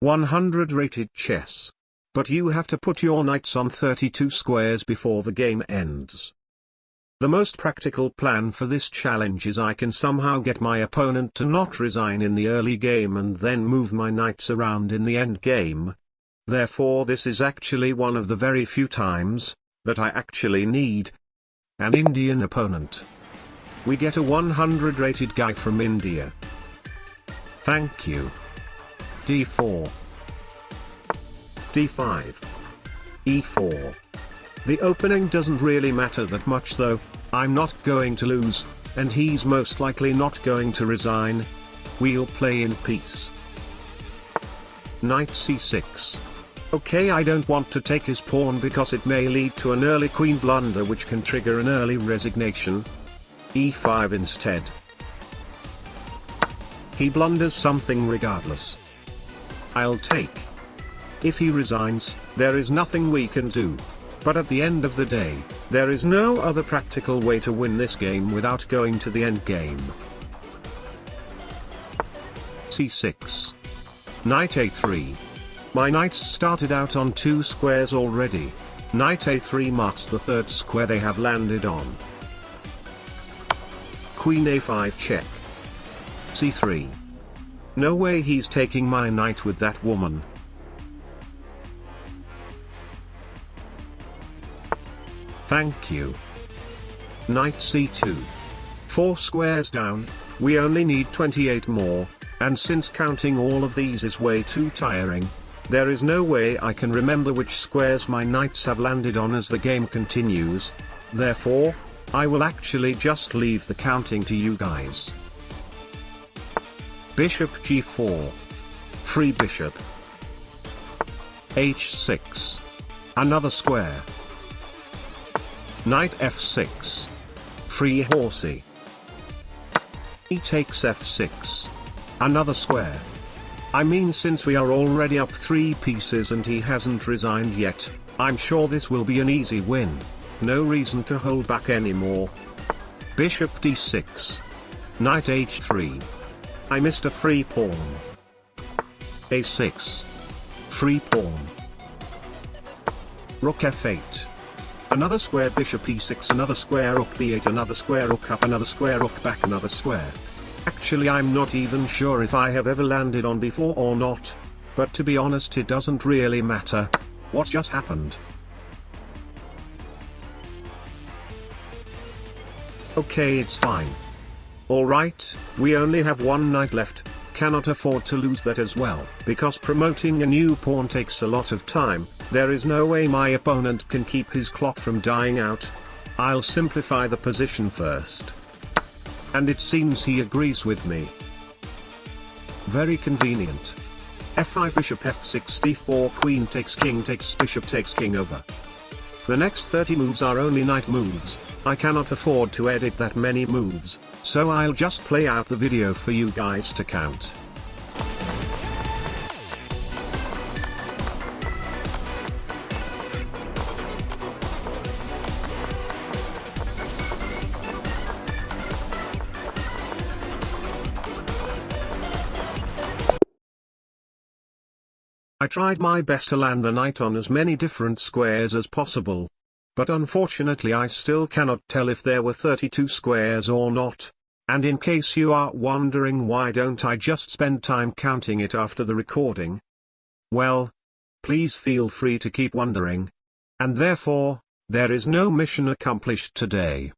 100 rated chess. But you have to put your knights on 32 squares before the game ends. The most practical plan for this challenge is I can somehow get my opponent to not resign in the early game and then move my knights around in the end game. Therefore this is actually one of the very few times that I actually need an Indian opponent. We get a 100 rated guy from India. Thank you. D4. D5. E4. The opening doesn't really matter that much though, I'm not going to lose, and he's most likely not going to resign. We'll play in peace. Knight C6. Okay, I don't want to take his pawn because it may lead to an early queen blunder which can trigger an early resignation. E5 instead. He blunders something regardless. I'll take. If he resigns, there is nothing we can do. But at the end of the day, there is no other practical way to win this game without going to the end game. C6. Knight A3. My knights started out on 2 squares already. Knight A3 marks the 3rd square they have landed on. Queen A5 check. C3. No way he's taking my knight with that woman. Thank you. Knight C2. 4 squares down, we only need 28 more, and since counting all of these is way too tiring, there is no way I can remember which squares my knights have landed on as the game continues, therefore, I will actually just leave the counting to you guys. Bishop G4. Free bishop. H6. Another square. Knight F6. Free horsey. He takes F6. Another square. I mean, since we are already up 3 pieces and he hasn't resigned yet, I'm sure this will be an easy win. No reason to hold back anymore. Bishop D6. Knight H3. I missed a free pawn. A6. Free pawn. Rook F8. Another square. Bishop E6. Another square. Rook B8. Another square. Rook up. Another square. Rook back. Another square. Actually, I'm not even sure if I have ever landed on before or not, but to be honest it doesn't really matter. What just happened? Okay, it's fine. Alright, we only have 1 knight left, cannot afford to lose that as well. Because promoting a new pawn takes a lot of time, there is no way my opponent can keep his clock from dying out. I'll simplify the position first. And it seems he agrees with me. Very convenient. F5 bishop F6 D4 queen takes bishop takes king over. The next 30 moves are only knight moves. I cannot afford to edit that many moves, so I'll just play out the video for you guys to count. I tried my best to land the knight on as many different squares as possible. But unfortunately I still cannot tell if there were 32 squares or not. And in case you are wondering why don't I just spend time counting it after the recording? Well, please feel free to keep wondering. And therefore, there is no mission accomplished today.